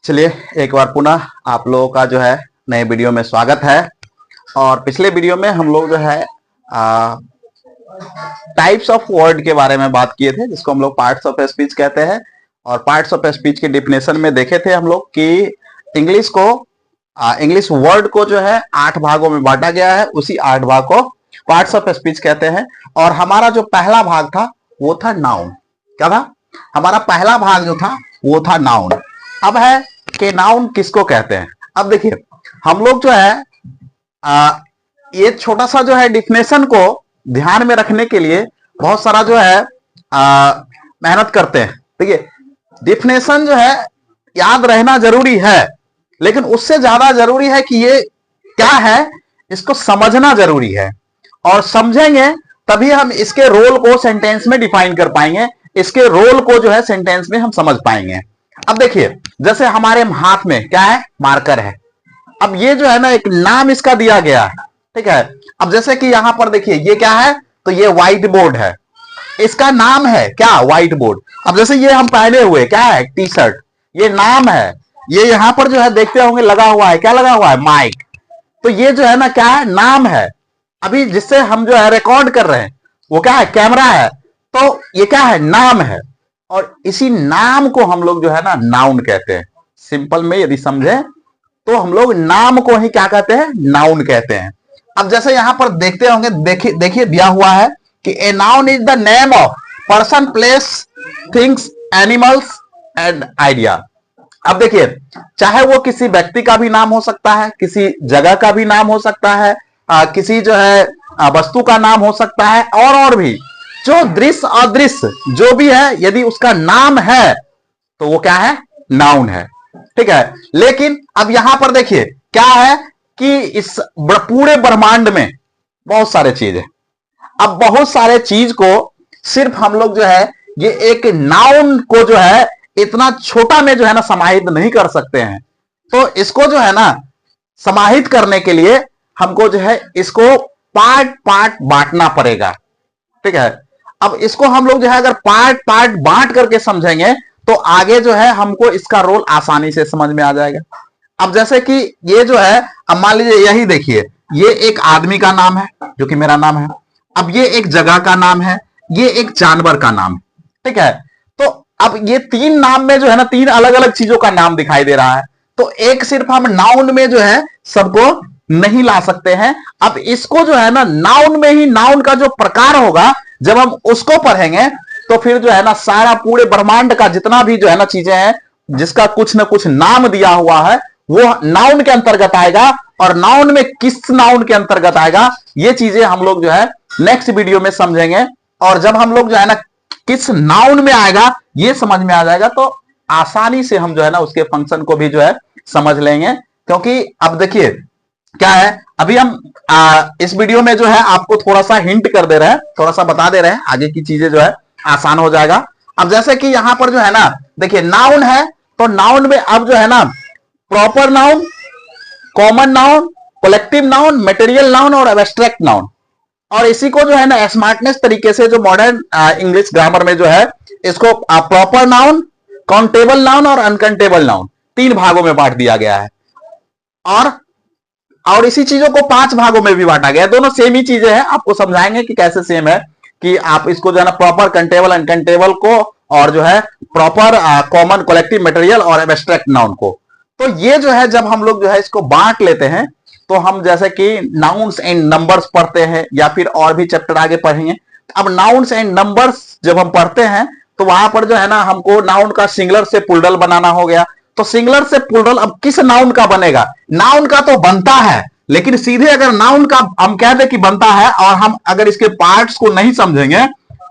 चलिए एक बार पुनः आप लोगों का जो है नए वीडियो में स्वागत है। और पिछले वीडियो में हम लोग जो है टाइप्स ऑफ वर्ड के बारे में बात किए थे, जिसको हम लोग पार्ट्स ऑफ स्पीच कहते हैं। और पार्ट्स ऑफ स्पीच के डिफिनेशन में देखे थे हम लोग कि इंग्लिश वर्ड को जो है 8 भागों में बांटा गया है, उसी 8 भाग को पार्ट्स ऑफ स्पीच कहते हैं। और हमारा जो पहला भाग था वो था नाउन। क्या था हमारा पहला भाग जो था वो था नाउन। अब है कि नाउन किसको कहते हैं। अब देखिए हम लोग जो है ये छोटा सा जो है डिफिनेशन को ध्यान में रखने के लिए बहुत सारा जो है मेहनत करते हैं। देखिए डिफिनेशन जो है याद रहना जरूरी है, लेकिन उससे ज्यादा जरूरी है कि ये क्या है इसको समझना जरूरी है। और समझेंगे तभी हम इसके रोल को सेंटेंस में डिफाइन कर पाएंगे, इसके रोल को जो है सेंटेंस में हम समझ पाएंगे। अब देखिए जैसे हमारे हाथ में क्या है, मार्कर है। अब ये जो है ना एक नाम इसका दिया गया है, ठीक है। अब जैसे कि यहां पर देखिए ये क्या है, तो ये व्हाइट बोर्ड है, इसका नाम है क्या, व्हाइट बोर्ड। अब जैसे ये हम पहने हुए क्या है, टी शर्ट, ये नाम है। ये यहां पर जो है देखते होंगे लगा हुआ है, क्या लगा हुआ है, माइक। तो ये जो है ना क्या है, नाम है। अभी जिससे हम जो है रिकॉर्ड कर रहे हैं वो क्या है, कैमरा है। तो ये क्या है, नाम है। और इसी नाम को हम लोग जो है ना नाउन कहते हैं। सिंपल में यदि समझे तो हम लोग नाम को ही क्या कहते हैं, नाउन कहते हैं। अब जैसे यहां पर देखते होंगे, देखिए दिया हुआ है कि a noun is the name of person, place, things, animals and idea. अब देखिए चाहे वो किसी व्यक्ति का भी नाम हो सकता है, किसी जगह का भी नाम हो सकता है, किसी जो है वस्तु का नाम हो सकता है, और भी जो दृश्य अदृश्य जो भी है, यदि उसका नाम है तो वो क्या है, नाउन है, ठीक है। लेकिन अब यहां पर देखिए क्या है कि इस पूरे ब्रह्मांड में बहुत सारे चीज है। अब बहुत सारे चीज को सिर्फ हम लोग जो है ये एक नाउन को जो है इतना छोटा में जो है ना समाहित नहीं कर सकते हैं। तो इसको जो है ना समाहित करने के लिए हमको जो है इसको पार्ट पार्ट बांटना पड़ेगा, ठीक है। अब इसको हम लोग जो है अगर पार्ट पार्ट बांट करके समझेंगे तो आगे जो है हमको इसका रोल आसानी से समझ में आ जाएगा। अब जैसे कि ये जो है, अब मान लीजिए यही देखिए, ये एक आदमी का नाम है जो कि मेरा नाम है। अब ये एक जगह का नाम है, ये एक जानवर का नाम है, ठीक है। तो अब ये 3 नाम में जो है ना 3 अलग अलग चीजों का नाम दिखाई दे रहा है। तो एक सिर्फ हम नाउन में जो है सबको नहीं ला सकते हैं। अब इसको जो है ना नाउन में ही नाउन का जो प्रकार होगा जब हम उसको पढ़ेंगे तो फिर जो है ना सारा पूरे ब्रह्मांड का जितना भी जो है ना चीजें हैं जिसका कुछ ना कुछ नाम दिया हुआ है वो नाउन के अंतर्गत आएगा। और नाउन में किस नाउन के अंतर्गत आएगा ये चीजें हम लोग जो है नेक्स्ट वीडियो में समझेंगे। और जब हम लोग जो है ना किस नाउन में आएगा ये समझ में आ जाएगा तो आसानी से हम जो है ना उसके फंक्शन को भी जो है समझ लेंगे। क्योंकि अब देखिए क्या है, अभी हम इस वीडियो में जो है आपको थोड़ा सा हिंट कर दे रहे हैं, थोड़ा सा बता दे रहे हैं, आगे की चीजें जो है आसान हो जाएगा। अब जैसे कि यहां पर जो है ना देखिए नाउन है, तो नाउन में अब जो है ना proper noun, common noun, collective noun, material noun और एब्स्ट्रैक्ट नाउन। और इसी को जो है ना स्मार्टनेस तरीके से जो मॉडर्न इंग्लिश ग्रामर में जो है इसको प्रॉपर नाउन, काउंटेबल नाउन और अनकाउंटेबल नाउन 3 भागों में बांट दिया गया है। और इसी चीजों को 5 भागों में भी बांटा गया है। दोनों सेम ही चीजें हैं, आपको समझाएंगे कि कैसे सेम है, कि आप इसको जो है ना प्रॉपर, कंटेबल, अनकंटेबल को, और जो है प्रॉपर, कॉमन, कलेक्टिव, मटेरियल और एब्स्ट्रैक्ट नाउन को। तो ये जो है जब हम लोग जो है इसको बांट लेते हैं तो हम जैसे कि नाउन्स एंड नंबर्स पढ़ते हैं या फिर और भी चैप्टर आगे पढ़ेंगे। अब नाउन्स एंड नंबर्स जब हम पढ़ते हैं तो वहां पर जो है ना हमको नाउन का सिंगुलर से प्लूरल बनाना हो गया। तो सिंगुलर से प्लूरल अब किस नाउन का बनेगा, नाउन का तो बनता है, लेकिन सीधे अगर नाउन का हम कह दे कि बनता है और हम अगर इसके पार्ट्स को नहीं समझेंगे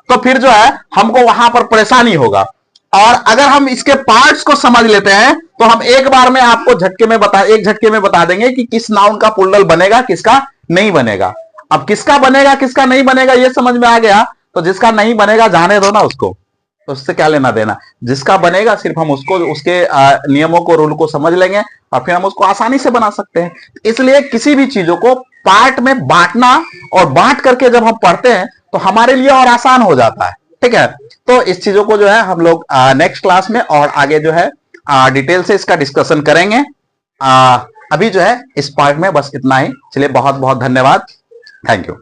तो फिर जो है हमको वहां पर परेशानी होगा। और अगर हम इसके पार्ट्स को समझ लेते हैं तो हम एक बार में आपको एक झटके में बता देंगे कि किस नाउन का प्लूरल बनेगा, किसका नहीं बनेगा। अब किसका बनेगा किसका नहीं बनेगा ये समझ में आ गया, तो जिसका नहीं बनेगा जाने दो ना उसको, तो उससे क्या लेना देना। जिसका बनेगा सिर्फ हम उसको, उसके नियमों को, रूल को समझ लेंगे और फिर हम उसको आसानी से बना सकते हैं। इसलिए किसी भी चीजों को पार्ट में बांटना और बांट करके जब हम पढ़ते हैं तो हमारे लिए और आसान हो जाता है, ठीक है। तो इस चीजों को जो है हम लोग नेक्स्ट क्लास में और आगे जो है डिटेल से इसका डिस्कशन करेंगे। अभी जो है इस पार्ट में बस इतना ही। चलिए बहुत बहुत धन्यवाद। Thank you.